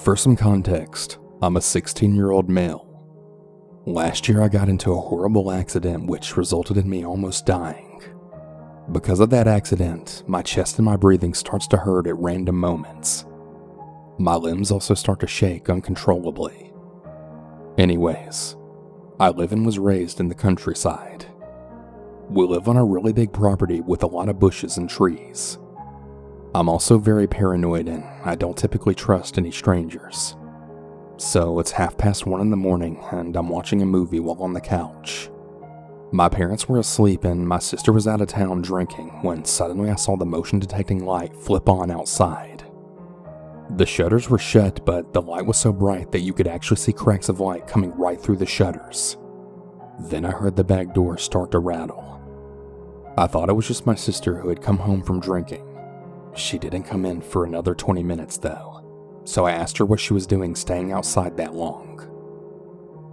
For some context, I'm a 16-year-old male. Last year I got into a horrible accident which resulted in me almost dying. Because of that accident, my chest and my breathing starts to hurt at random moments. My limbs also start to shake uncontrollably. Anyways, I live and was raised in the countryside. We live on a really big property with a lot of bushes and trees. I'm also very paranoid and I don't typically trust any strangers. So it's 1:30 in the morning and I'm watching a movie while on the couch. My parents were asleep and my sister was out of town drinking when suddenly I saw the motion detecting light flip on outside. The shutters were shut, but the light was so bright that you could actually see cracks of light coming right through the shutters. Then I heard the back door start to rattle. I thought it was just my sister who had come home from drinking. She didn't come in for another 20 minutes though, so I asked her what she was doing staying outside that long.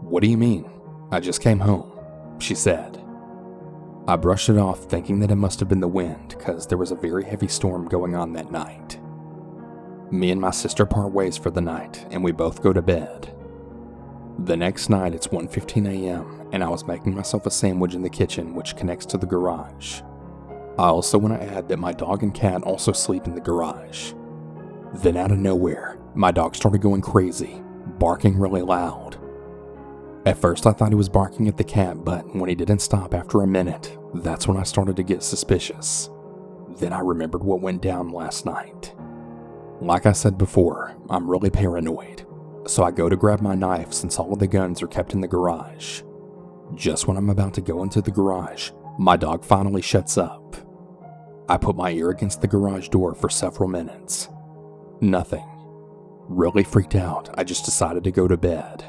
"What do you mean? I just came home," she said. I brushed it off thinking that it must have been the wind because there was a very heavy storm going on that night. Me and my sister part ways for the night and we both go to bed. The next night it's 1:15 a.m. and I was making myself a sandwich in the kitchen which connects to the garage. I also want to add that my dog and cat also sleep in the garage. Then out of nowhere, my dog started going crazy, barking really loud. At first I thought he was barking at the cat, but when he didn't stop after a minute, that's when I started to get suspicious. Then I remembered what went down last night. Like I said before, I'm really paranoid, so I go to grab my knife since all of the guns are kept in the garage. Just when I'm about to go into the garage, my dog finally shuts up. I put my ear against the garage door for several minutes. Nothing. Really freaked out, I just decided to go to bed.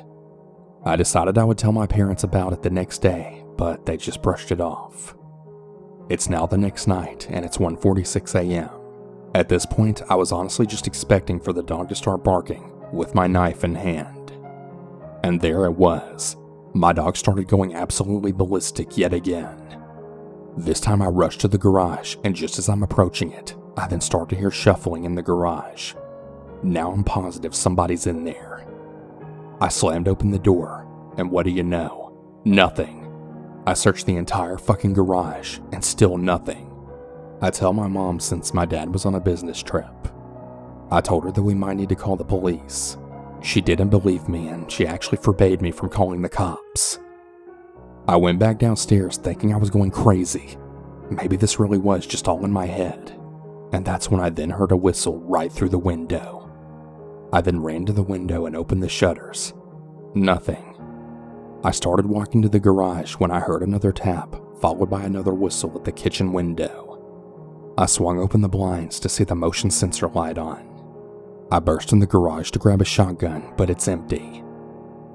I decided I would tell my parents about it the next day, but they just brushed it off. It's now the next night, and it's 1:46 a.m. At this point, I was honestly just expecting for the dog to start barking, with my knife in hand. And there it was. My dog started going absolutely ballistic yet again. This time I rushed to the garage, and just as I'm approaching it, I then start to hear shuffling in the garage. Now I'm positive somebody's in there. I slammed open the door, and what do you know? Nothing. I searched the entire fucking garage, and still nothing. I tell my mom since my dad was on a business trip. I told her that we might need to call the police. She didn't believe me, and she actually forbade me from calling the cops. I went back downstairs thinking I was going crazy. Maybe this really was just all in my head. And that's when I then heard a whistle right through the window. I then ran to the window and opened the shutters. Nothing. I started walking to the garage when I heard another tap, followed by another whistle at the kitchen window. I swung open the blinds to see the motion sensor light on. I burst in the garage to grab a shotgun, but it's empty.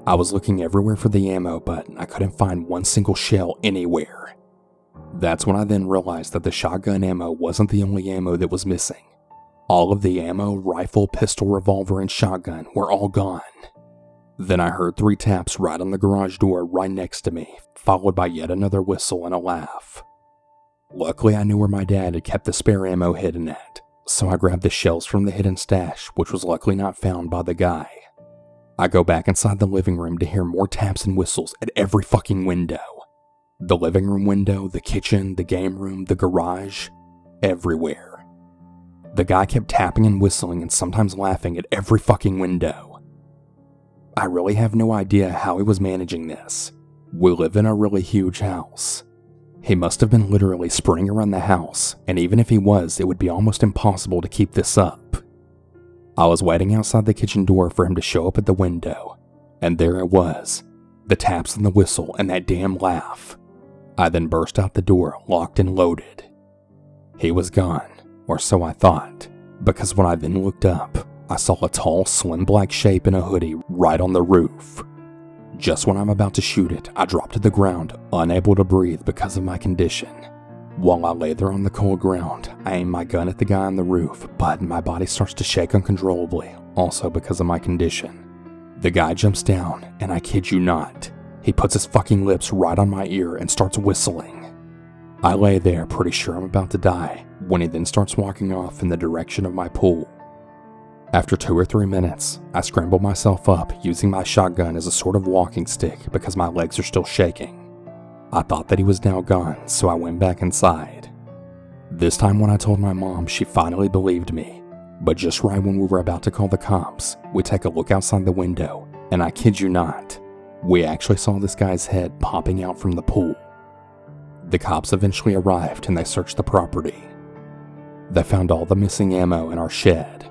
I was looking everywhere for the ammo, but I couldn't find one single shell anywhere. That's when I then realized that the shotgun ammo wasn't the only ammo that was missing. All of the ammo, rifle, pistol, revolver, and shotgun were all gone. Then I heard 3 taps right on the garage door right next to me, followed by yet another whistle and a laugh. Luckily, I knew where my dad had kept the spare ammo hidden at, so I grabbed the shells from the hidden stash, which was luckily not found by the guy. I go back inside the living room to hear more taps and whistles at every fucking window. The living room window, the kitchen, the game room, the garage, everywhere. The guy kept tapping and whistling and sometimes laughing at every fucking window. I really have no idea how he was managing this. We live in a really huge house. He must have been literally sprinting around the house, and even if he was, it would be almost impossible to keep this up. I was waiting outside the kitchen door for him to show up at the window, and there it was, the taps and the whistle and that damn laugh. I then burst out the door, locked and loaded. He was gone, or so I thought, because when I then looked up, I saw a tall, slim black shape in a hoodie right on the roof. Just when I'm about to shoot it, I dropped to the ground, unable to breathe because of my condition. While I lay there on the cold ground, I aim my gun at the guy on the roof, but my body starts to shake uncontrollably, also because of my condition. The guy jumps down, and I kid you not, he puts his fucking lips right on my ear and starts whistling. I lay there pretty sure I'm about to die, when he then starts walking off in the direction of my pool. After 2 or 3 minutes, I scrambled myself up using my shotgun as a sort of walking stick because my legs are still shaking. I thought that he was now gone, so I went back inside. This time when I told my mom, she finally believed me. But just right when we were about to call the cops, we take a look outside the window, and I kid you not, we actually saw this guy's head popping out from the pool. The cops eventually arrived and they searched the property. They found all the missing ammo in our shed.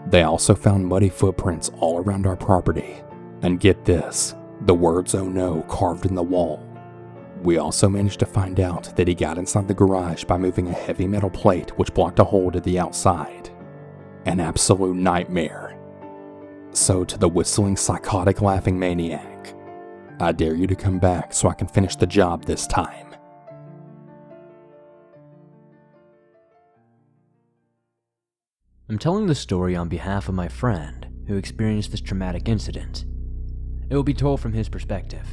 They also found muddy footprints all around our property. And get this, the words "oh no" carved in the wall. We also managed to find out that he got inside the garage by moving a heavy metal plate which blocked a hole to the outside. An absolute nightmare. So to the whistling, psychotic, laughing maniac, I dare you to come back so I can finish the job this time. I'm telling this story on behalf of my friend who experienced this traumatic incident. It will be told from his perspective.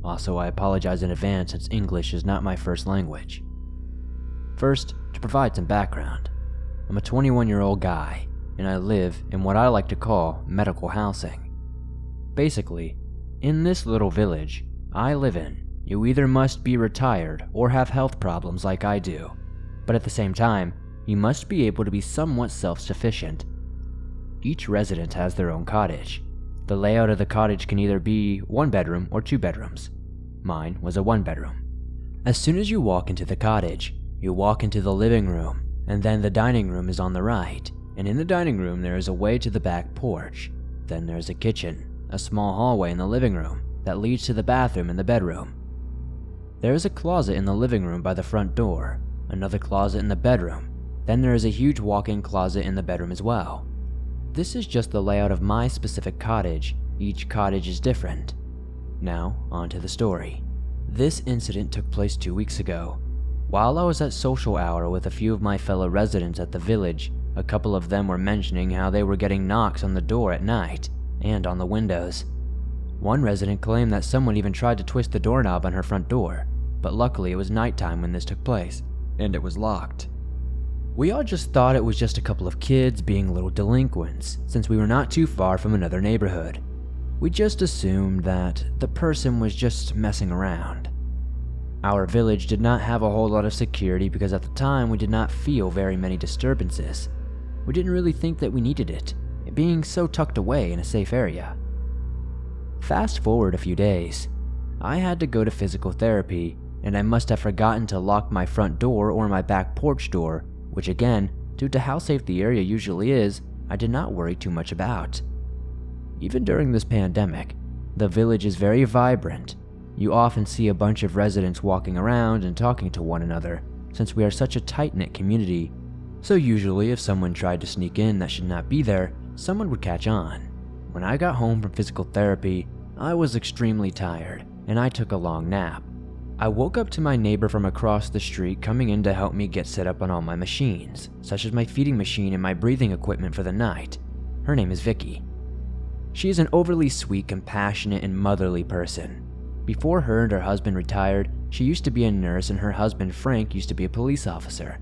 Also, I apologize in advance since English is not my first language. First, to provide some background, I'm a 21-year-old guy, and I live in what I like to call medical housing. Basically, in this little village I live in, you either must be retired or have health problems like I do, but at the same time, you must be able to be somewhat self-sufficient. Each resident has their own cottage. The layout of the cottage can either be 1 bedroom or 2 bedrooms. Mine was a 1 bedroom. As soon as you walk into the cottage, you walk into the living room, and then the dining room is on the right, and in the dining room there is a way to the back porch. Then there's a kitchen, a small hallway in the living room that leads to the bathroom and the bedroom. There is a closet in the living room by the front door, another closet in the bedroom, then there is a huge walk-in closet in the bedroom as well. This is just the layout of my specific cottage. Each cottage is different. Now, on to the story. This incident took place 2 weeks ago. While I was at social hour with a few of my fellow residents at the village, a couple of them were mentioning how they were getting knocks on the door at night and on the windows. One resident claimed that someone even tried to twist the doorknob on her front door, but luckily it was nighttime when this took place, and it was locked. We all just thought it was just a couple of kids being little delinquents, since we were not too far from another neighborhood. We just assumed that the person was just messing around. Our village did not have a whole lot of security because at the time we did not feel very many disturbances. We didn't really think that we needed it being so tucked away in a safe area. Fast forward a few days. I had to go to physical therapy, and I must have forgotten to lock my front door or my back porch door, which again, due to how safe the area usually is, I did not worry too much about. Even during this pandemic, the village is very vibrant. You often see a bunch of residents walking around and talking to one another, since we are such a tight-knit community. So usually if someone tried to sneak in that should not be there, someone would catch on. When I got home from physical therapy, I was extremely tired, and I took a long nap. I woke up to my neighbor from across the street coming in to help me get set up on all my machines, such as my feeding machine and my breathing equipment for the night. Her name is Vicky. She is an overly sweet, compassionate, and motherly person. Before her and her husband retired, she used to be a nurse and her husband Frank used to be a police officer.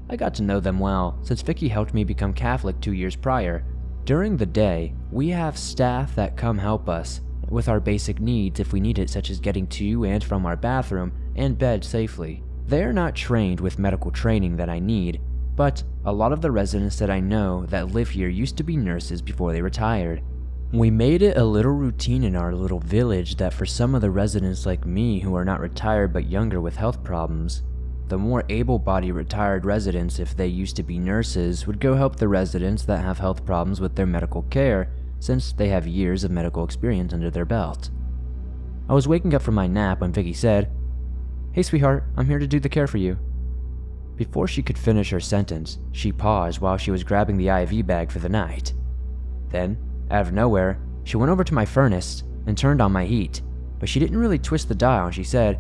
I got to know them well since Vicky helped me become Catholic 2 years prior. During the day, we have staff that come help us with our basic needs if we need it, such as getting to and from our bathroom and bed safely. They are not trained with medical training that I need, but a lot of the residents that I know that live here used to be nurses before they retired. We made it a little routine in our little village that for some of the residents like me who are not retired but younger with health problems, the more able-bodied retired residents, if they used to be nurses, would go help the residents that have health problems with their medical care, since they have years of medical experience under their belt. I was waking up from my nap when Vicky said, "Hey sweetheart, I'm here to do the care for you." Before she could finish her sentence, she paused while she was grabbing the IV bag for the night. Then, out of nowhere, she went over to my furnace and turned on my heat, but she didn't really twist the dial and she said,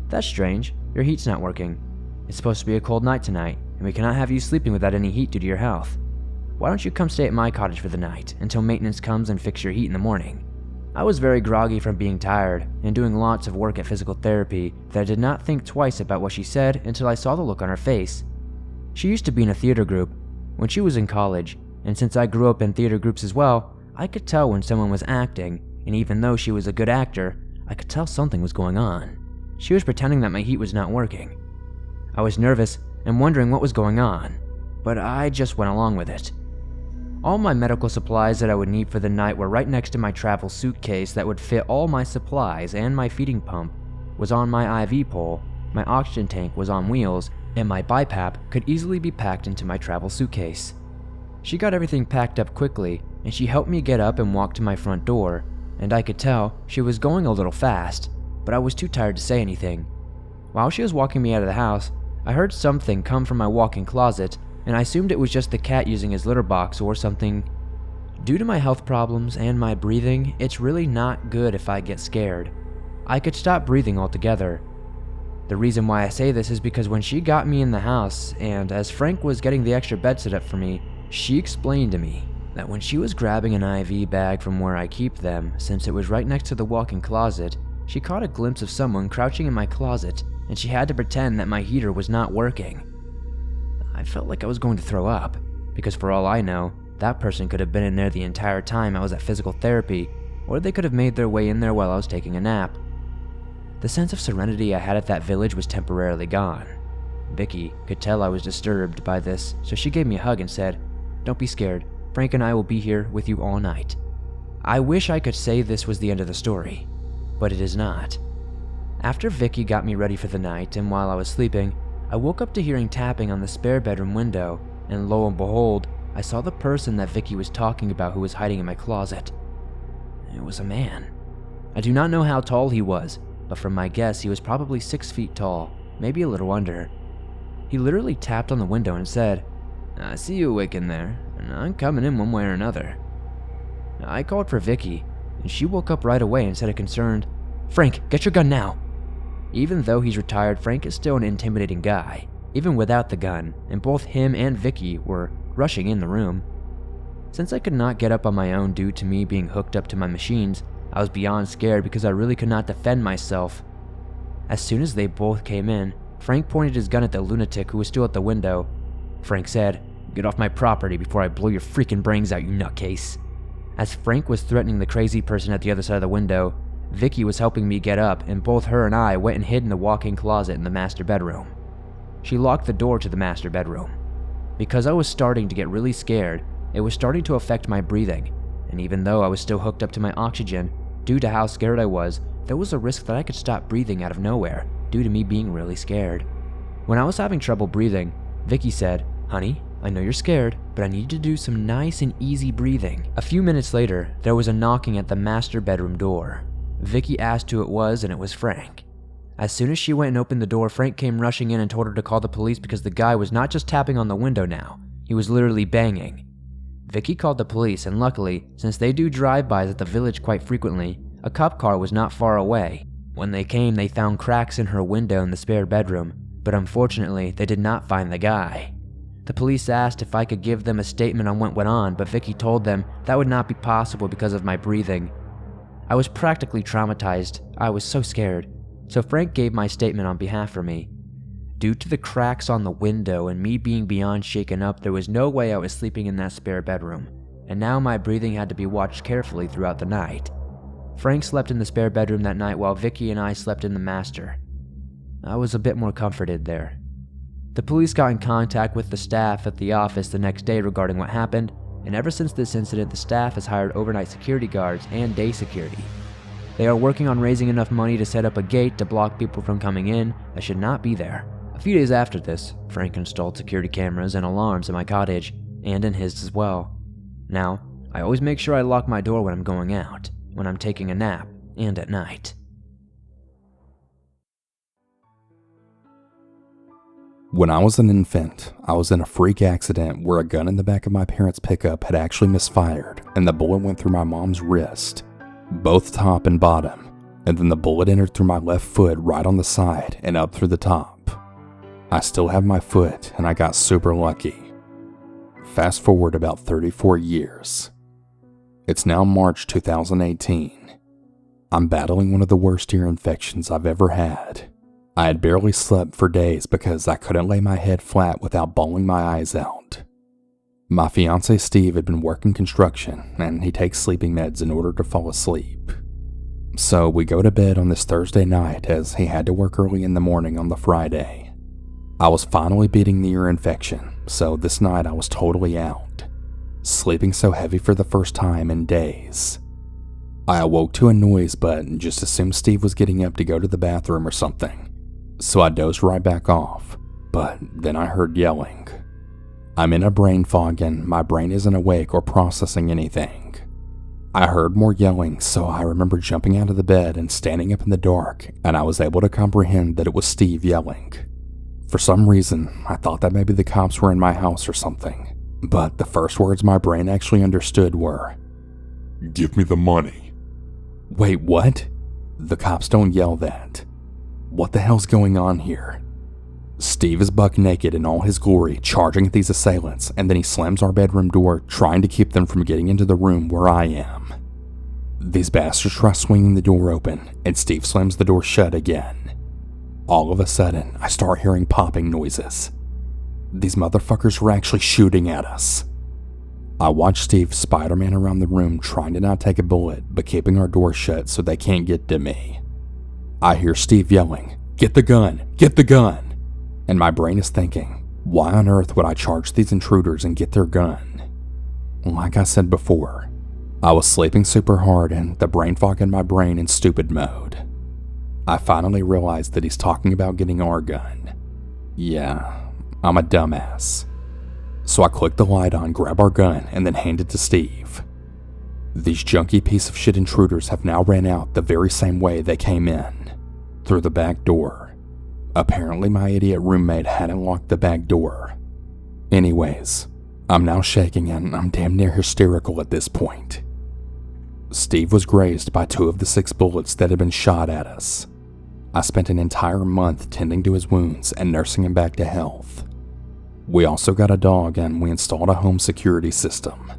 "That's strange, your heat's not working. It's supposed to be a cold night tonight, and we cannot have you sleeping without any heat due to your health. Why don't you come stay at my cottage for the night until maintenance comes and fix your heat in the morning?" I was very groggy from being tired and doing lots of work at physical therapy that I did not think twice about what she said until I saw the look on her face. She used to be in a theater group. When she was in college, and since I grew up in theater groups as well, I could tell when someone was acting, and even though she was a good actor, I could tell something was going on. She was pretending that my heat was not working. I was nervous and wondering what was going on, but I just went along with it. All my medical supplies that I would need for the night were right next to my travel suitcase that would fit all my supplies, and my feeding pump was on my IV pole, my oxygen tank was on wheels, and my BiPAP could easily be packed into my travel suitcase. She got everything packed up quickly, and she helped me get up and walk to my front door, and I could tell she was going a little fast, but I was too tired to say anything. While she was walking me out of the house, I heard something come from my walk-in closet, and I assumed it was just the cat using his litter box or something. Due to my health problems and my breathing, it's really not good if I get scared. I could stop breathing altogether. The reason why I say this is because when she got me in the house, and as Frank was getting the extra bed set up for me, she explained to me that when she was grabbing an IV bag from where I keep them, since it was right next to the walk-in closet, she caught a glimpse of someone crouching in my closet, and she had to pretend that my heater was not working. I felt like I was going to throw up, because for all I know, that person could have been in there the entire time I was at physical therapy, or they could have made their way in there while I was taking a nap. The sense of serenity I had at that village was temporarily gone. Vicky could tell I was disturbed by this, so she gave me a hug and said, "Don't be scared, Frank and I will be here with you all night." I wish I could say this was the end of the story, but it is not. After Vicky got me ready for the night, and while I was sleeping, I woke up to hearing tapping on the spare bedroom window, and lo and behold, I saw the person that Vicky was talking about who was hiding in my closet. It was a man. I do not know how tall he was, but from my guess, he was probably 6 feet tall, maybe a little under. He literally tapped on the window and said, "I see you awake in there, and I'm coming in one way or another." I called for Vicky, and she woke up right away and said concerned, "Frank, get your gun now." Even though he's retired, Frank is still an intimidating guy, even without the gun, and both him and Vicky were rushing in the room. Since I could not get up on my own due to me being hooked up to my machines, I was beyond scared because I really could not defend myself. As soon as they both came in, Frank pointed his gun at the lunatic who was still at the window. Frank said, "Get off my property before I blow your freaking brains out, you nutcase." As Frank was threatening the crazy person at the other side of the window, Vicky was helping me get up, and both her and I went and hid in the walk-in closet in the master bedroom. She locked the door to the master bedroom. Because I was starting to get really scared, it was starting to affect my breathing, and even though I was still hooked up to my oxygen, due to how scared I was, there was a risk that I could stop breathing out of nowhere due to me being really scared. When I was having trouble breathing, Vicky said, "Honey, I know you're scared, but I need you to do some nice and easy breathing." A few minutes later, there was a knocking at the master bedroom door. Vicky asked who it was, and it was Frank. As soon as she went and opened the door, Frank came rushing in and told her to call the police because the guy was not just tapping on the window now, he was literally banging. Vicky called the police, and luckily, since they do drive-bys at the village quite frequently, a cop car was not far away. When they came, they found cracks in her window in the spare bedroom, but unfortunately, they did not find the guy. The police asked if I could give them a statement on what went on, but Vicky told them that would not be possible because of my breathing. I was practically traumatized. I was so scared. So Frank gave my statement on behalf of me. Due to the cracks on the window and me being beyond shaken up, there was no way I was sleeping in that spare bedroom, and now my breathing had to be watched carefully throughout the night. Frank slept in the spare bedroom that night while Vicky and I slept in the master. I was a bit more comforted there. The police got in contact with the staff at the office the next day regarding what happened, and ever since this incident, the staff has hired overnight security guards and day security. They are working on raising enough money to set up a gate to block people from coming in that should not be there. A few days after this, Frank installed security cameras and alarms in my cottage, and in his as well. Now, I always make sure I lock my door when I'm going out, when I'm taking a nap, and at night. When I was an infant, I was in a freak accident where a gun in the back of my parents' pickup had actually misfired, and the bullet went through my mom's wrist, both top and bottom, and then the bullet entered through my left foot right on the side and up through the top. I still have my foot, and I got super lucky. Fast forward about 34 years. It's now March 2018. I'm battling one of the worst ear infections I've ever had. I had barely slept for days because I couldn't lay my head flat without bawling my eyes out. My fiance Steve had been working construction, and he takes sleeping meds in order to fall asleep. So we go to bed on this Thursday night as he had to work early in the morning on the Friday. I was finally beating the ear infection, so this night I was totally out, sleeping so heavy for the first time in days. I awoke to a noise, but just assumed Steve was getting up to go to the bathroom or something, so I dozed right back off, but then I heard yelling. I'm in a brain fog and my brain isn't awake or processing anything. I heard more yelling, so I remember jumping out of the bed and standing up in the dark, and I was able to comprehend that it was Steve yelling. For some reason, I thought that maybe the cops were in my house or something, but the first words my brain actually understood were, "Give me the money." Wait, what? The cops don't yell that. What the hell's going on here? Steve is buck naked in all his glory, charging at these assailants, and then he slams our bedroom door, trying to keep them from getting into the room where I am. These bastards try swinging the door open, and Steve slams the door shut again. All of a sudden, I start hearing popping noises. These motherfuckers were actually shooting at us. I watch Steve Spider-Man around the room, trying to not take a bullet, but keeping our door shut so they can't get to me. I hear Steve yelling, "Get the gun! Get the gun!" And my brain is thinking, why on earth would I charge these intruders and get their gun? Like I said before, I was sleeping super hard and the brain fog in my brain in stupid mode. I finally realized that he's talking about getting our gun. Yeah, I'm a dumbass. So I click the light on, grab our gun, and then hand it to Steve. These junky piece of shit intruders have now ran out the very same way they came in, through the back door. Apparently my idiot roommate hadn't locked the back door. Anyways, I'm now shaking and I'm damn near hysterical at this point. Steve was grazed by 2 of the 6 bullets that had been shot at us. I spent an entire month tending to his wounds and nursing him back to health. We also got a dog and we installed a home security system.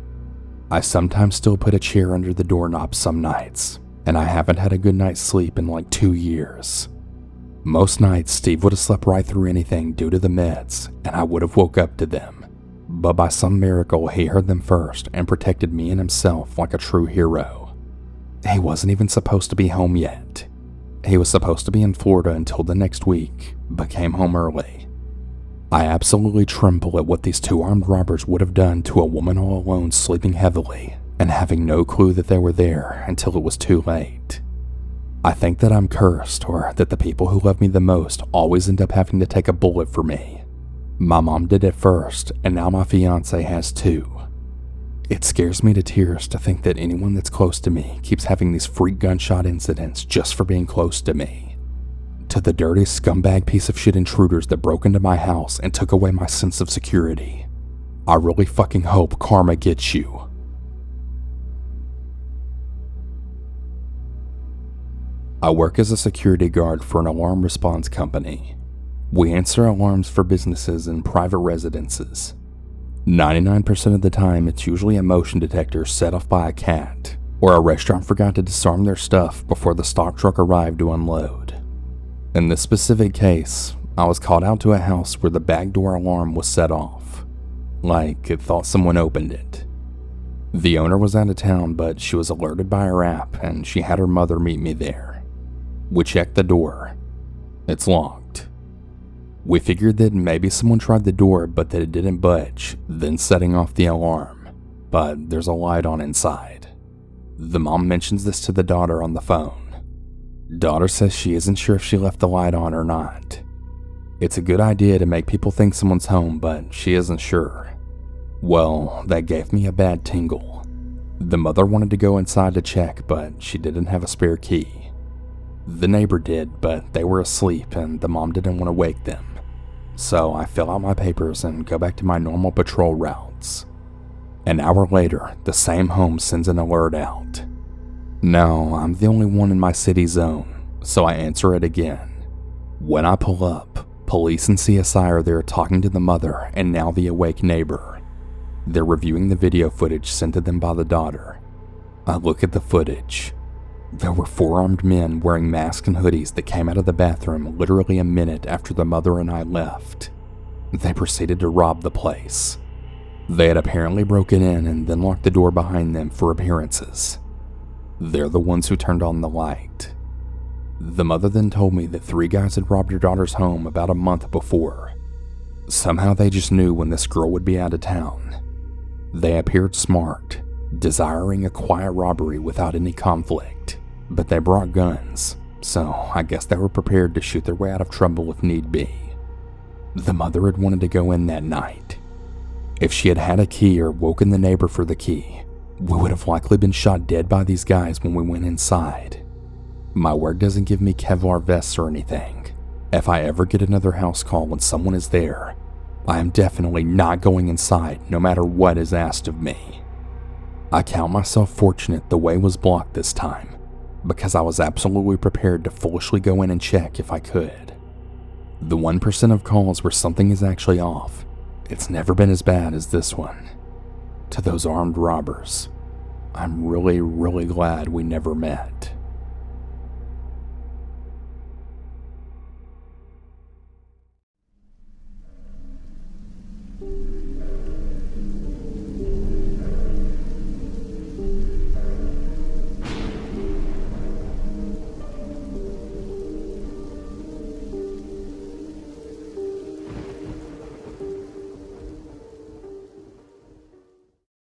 I sometimes still put a chair under the doorknob some nights, and I haven't had a good night's sleep in like 2 years. Most nights, Steve would have slept right through anything due to the meds, and I would have woke up to them. But by some miracle, he heard them first and protected me and himself like a true hero. He wasn't even supposed to be home yet. He was supposed to be in Florida until the next week, but came home early. I absolutely tremble at what these 2 armed robbers would have done to a woman all alone sleeping heavily and having no clue that they were there until it was too late. I think that I'm cursed, or that the people who love me the most always end up having to take a bullet for me. My mom did it first, and now my fiance has too. It scares me to tears to think that anyone that's close to me keeps having these freak gunshot incidents just for being close to me. To the dirty scumbag piece of shit intruders that broke into my house and took away my sense of security, I really fucking hope karma gets you. I work as a security guard for an alarm response company. We answer alarms for businesses and private residences. 99% of the time, it's usually a motion detector set off by a cat, or a restaurant forgot to disarm their stuff before the stock truck arrived to unload. In this specific case, I was called out to a house where the back door alarm was set off, like it thought someone opened it. The owner was out of town, but she was alerted by her app and she had her mother meet me there. We checked the door. It's locked. We figured that maybe someone tried the door but that it didn't budge, then setting off the alarm. But there's a light on inside. The mom mentions this to the daughter on the phone. Daughter says she isn't sure if she left the light on or not. It's a good idea to make people think someone's home, but she isn't sure. Well, that gave me a bad tingle. The mother wanted to go inside to check, but she didn't have a spare key. The neighbor did, but they were asleep and the mom didn't want to wake them. So I fill out my papers and go back to my normal patrol routes. An hour later, the same home sends an alert out. Now, I'm the only one in my city zone, so I answer it again. When I pull up, police and CSI are there talking to the mother and now the awake neighbor. They're reviewing the video footage sent to them by the daughter. I look at the footage. There were 4 armed men wearing masks and hoodies that came out of the bathroom literally a minute after the mother and I left. They proceeded to rob the place. They had apparently broken in and then locked the door behind them for appearances. They're the ones who turned on the light. The mother then told me that 3 guys had robbed her daughter's home about a month before. Somehow they just knew when this girl would be out of town. They appeared smart, desiring a quiet robbery without any conflict, but they brought guns, so I guess they were prepared to shoot their way out of trouble if need be. The mother had wanted to go in that night. If she had had a key or woken the neighbor for the key, we would have likely been shot dead by these guys when we went inside. My work doesn't give me Kevlar vests or anything. If I ever get another house call and someone is there, I am definitely not going inside no matter what is asked of me. I count myself fortunate the way was blocked this time, because I was absolutely prepared to foolishly go in and check if I could. The 1% of calls where something is actually off, it's never been as bad as this one. To those armed robbers, I'm really glad we never met.